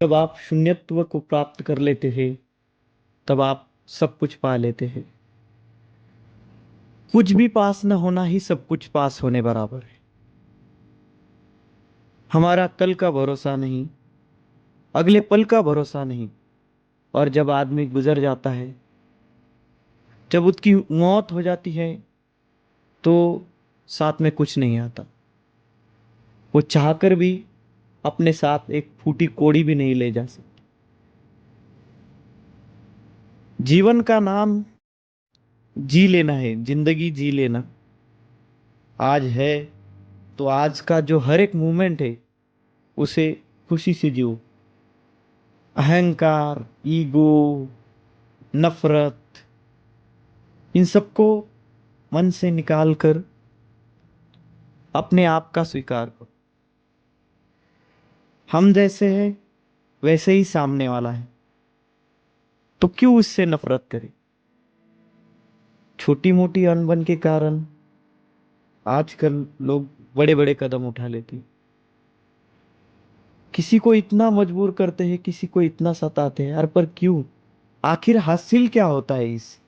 जब आप शून्यत्व को प्राप्त कर लेते हैं तब आप सब कुछ पा लेते हैं। कुछ भी पास न होना ही सब कुछ पास होने बराबर है। हमारा कल का भरोसा नहीं, अगले पल का भरोसा नहीं। और जब आदमी गुजर जाता है, जब उसकी मौत हो जाती है, तो साथ में कुछ नहीं आता। वो चाहकर भी अपने साथ एक फूटी कोड़ी भी नहीं ले जा सकती। जीवन का नाम जी लेना है, जिंदगी जी लेना। आज है तो आज का जो हर एक मोमेंट है उसे खुशी से जियो। अहंकार, ईगो, नफरत, इन सबको मन से निकाल कर अपने आप का स्वीकार करो। हम जैसे हैं वैसे ही सामने वाला है, तो क्यों उससे नफरत करें। छोटी मोटी अनबन के कारण आजकल लोग बड़े बड़े कदम उठा लेते हैं। किसी को इतना मजबूर करते हैं, किसी को इतना सताते हैं यार, पर क्यों? आखिर हासिल क्या होता है इस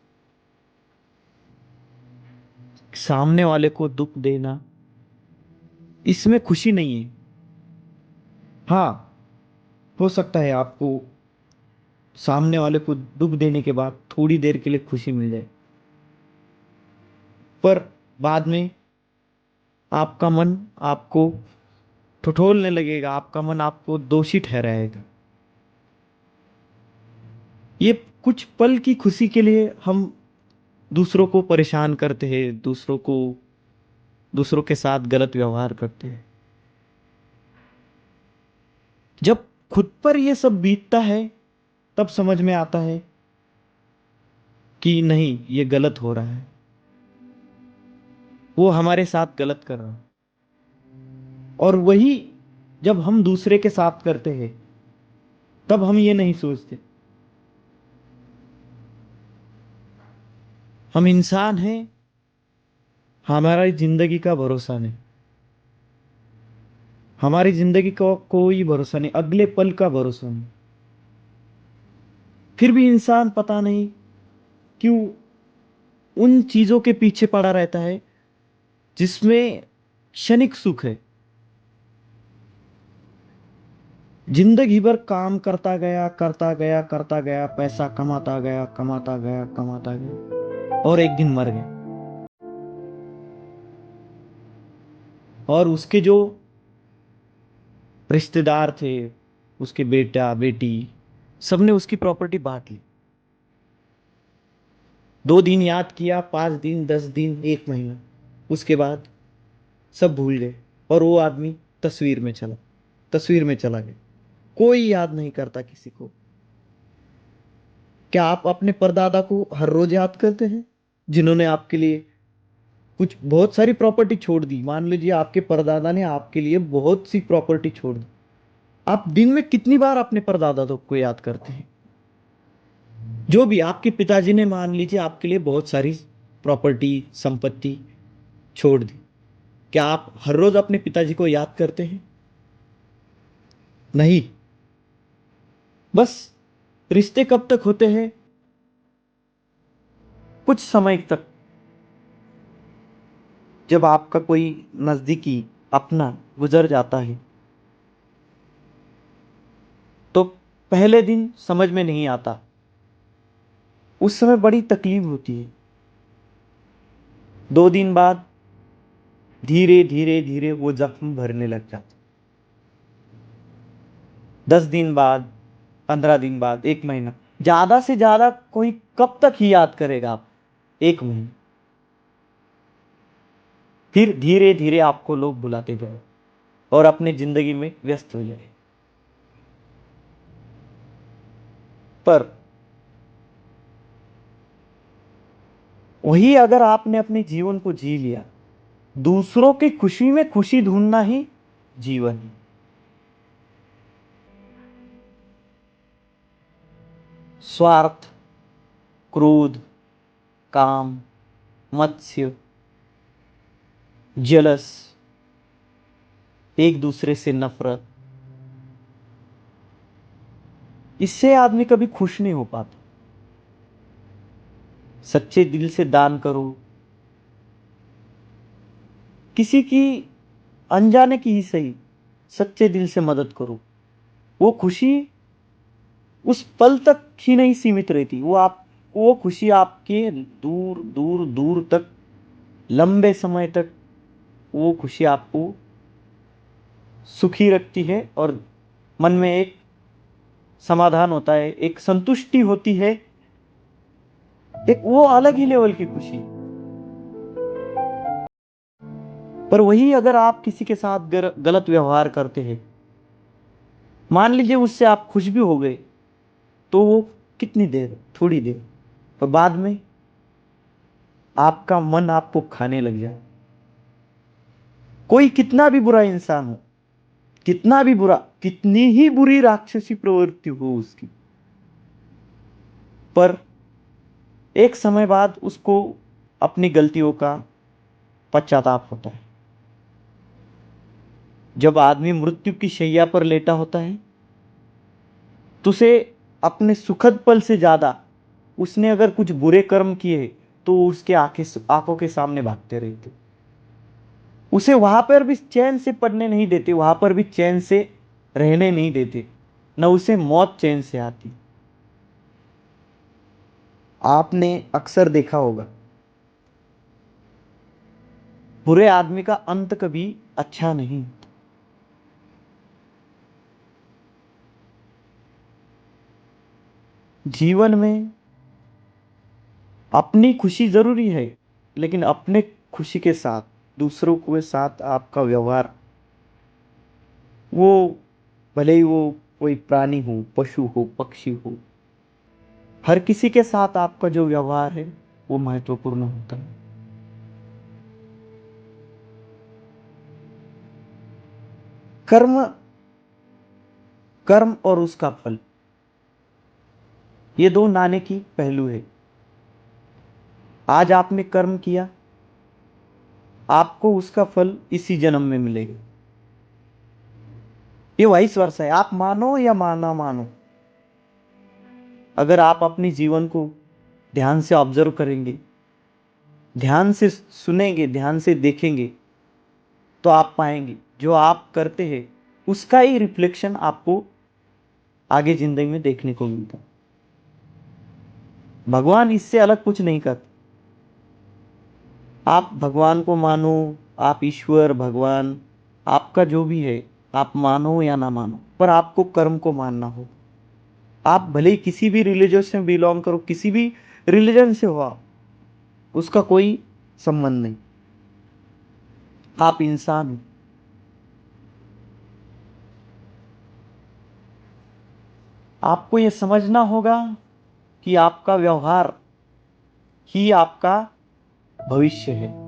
सामने वाले को दुख देना? इसमें खुशी नहीं है। हाँ, हो सकता है आपको सामने वाले को दुख देने के बाद थोड़ी देर के लिए खुशी मिल जाए, पर बाद में आपका मन आपको ठिठोलने लगेगा, आपका मन आपको दोषी ठहराएगा। ये कुछ पल की खुशी के लिए हम दूसरों को परेशान करते हैं, दूसरों के साथ गलत व्यवहार करते हैं। जब खुद पर ये सब बीतता है तब समझ में आता है कि नहीं, ये गलत हो रहा है, वो हमारे साथ गलत कर रहा है। और वही जब हम दूसरे के साथ करते हैं तब हम ये नहीं सोचते। हम इंसान हैं, हमारी जिंदगी का भरोसा नहीं। हमारी जिंदगी का कोई भरोसा नहीं, अगले पल का भरोसा नहीं। फिर भी इंसान पता नहीं क्यों उन चीजों के पीछे पड़ा रहता है जिसमें क्षणिक सुख है। जिंदगी भर काम करता गया, करता गया, करता गया, पैसा कमाता गया, कमाता गया, कमाता गया, और एक दिन मर गया। और उसके जो रिश्तेदार थे, उसके बेटा बेटी, सबने उसकी प्रॉपर्टी बांट ली। 2 दिन याद किया, 5 दिन, 10 दिन, 1 महीना, उसके बाद सब भूल गए। और वो आदमी तस्वीर में चला गया। कोई याद नहीं करता किसी को। क्या आप अपने परदादा को हर रोज याद करते हैं, जिन्होंने आपके लिए कुछ बहुत सारी प्रॉपर्टी छोड़ दी? मान लीजिए आपके परदादा ने आपके लिए बहुत सी प्रॉपर्टी छोड़ दी। आप दिन में कितनी बार अपने परदादा को याद करते हैं? जो भी आपके पिताजी ने मान लीजिए आपके लिए बहुत सारी प्रॉपर्टी, संपत्ति छोड़ दी, क्या आप हर रोज अपने पिताजी को याद करते हैं? नहीं। बस रिश्ते कब तक होते हैं? कुछ समय तक। जब आपका कोई नजदीकी अपना गुजर जाता है तो पहले दिन समझ में नहीं आता, उस समय बड़ी तकलीफ होती है। 2 दिन बाद धीरे धीरे धीरे वो जख्म भरने लग जाता। 10 दिन बाद, 15 दिन बाद, 1 महीना, ज्यादा से ज्यादा कोई कब तक ही याद करेगा आप? 1 महीना। फिर धीरे धीरे आपको लोग बुलाते जाए और अपनी जिंदगी में व्यस्त हो जाए। पर वही अगर आपने अपने जीवन को जी लिया, दूसरों की खुशी में खुशी ढूंढना ही जीवन है। स्वार्थ, क्रोध, काम, मत्स्य, जलस, एक दूसरे से नफरत, इससे आदमी कभी खुश नहीं हो पाता। सच्चे दिल से दान करो, किसी की अनजाने की ही सही, सच्चे दिल से मदद करो। वो खुशी उस पल तक ही नहीं सीमित रहती, वो खुशी आपके दूर दूर दूर तक, लंबे समय तक वो खुशी आपको सुखी रखती है। और मन में एक समाधान होता है, एक संतुष्टि होती है, एक वो अलग ही लेवल की खुशी। पर वही अगर आप किसी के साथ गलत व्यवहार करते हैं, मान लीजिए उससे आप खुश भी हो गए, तो वो कितनी देर, थोड़ी देर, पर बाद में आपका मन आपको खाने लग जाए। कोई कितना भी बुरा इंसान हो, कितना भी बुरा, कितनी ही बुरी राक्षसी प्रवृत्ति हो उसकी, पर एक समय बाद उसको अपनी गलतियों का पश्चाताप होता है। जब आदमी मृत्यु की शैया पर लेटा होता है, तो उसे अपने सुखद पल से ज्यादा, उसने अगर कुछ बुरे कर्म किए तो उसके आंखों के सामने भागते रहते। उसे वहां पर भी चैन से पढ़ने नहीं देते, वहां पर भी चैन से रहने नहीं देते, न उसे मौत चैन से आती। आपने अक्सर देखा होगा, बुरे आदमी का अंत कभी अच्छा नहीं। जीवन में अपनी खुशी जरूरी है, लेकिन अपने खुशी के साथ दूसरों के साथ आपका व्यवहार, वो भले ही वो कोई प्राणी हो, पशु हो, पक्षी हो, हर किसी के साथ आपका जो व्यवहार है वो महत्वपूर्ण होता है। कर्म, कर्म और उसका फल, ये दो नाणे की पहलू है। आज आपने कर्म किया, आपको उसका फल इसी जन्म में मिलेगा। ये वाइस वर्षा है, आप मानो या माना मानो। अगर आप अपनी जीवन को ध्यान से ऑब्जर्व करेंगे, ध्यान से सुनेंगे, ध्यान से देखेंगे, तो आप पाएंगे जो आप करते हैं उसका ही रिफ्लेक्शन आपको आगे जिंदगी में देखने को मिलता। भगवान इससे अलग कुछ नहीं करते। आप भगवान को मानो, आप ईश्वर, भगवान, आपका जो भी है, आप मानो या ना मानो, पर आपको कर्म को मानना हो। आप भले ही किसी भी रिलीजन से बिलोंग करो, किसी भी रिलीजन से हो आप, उसका कोई संबंध नहीं, आप इंसान हो। आपको यह समझना होगा कि आपका व्यवहार ही आपका भविष्य है।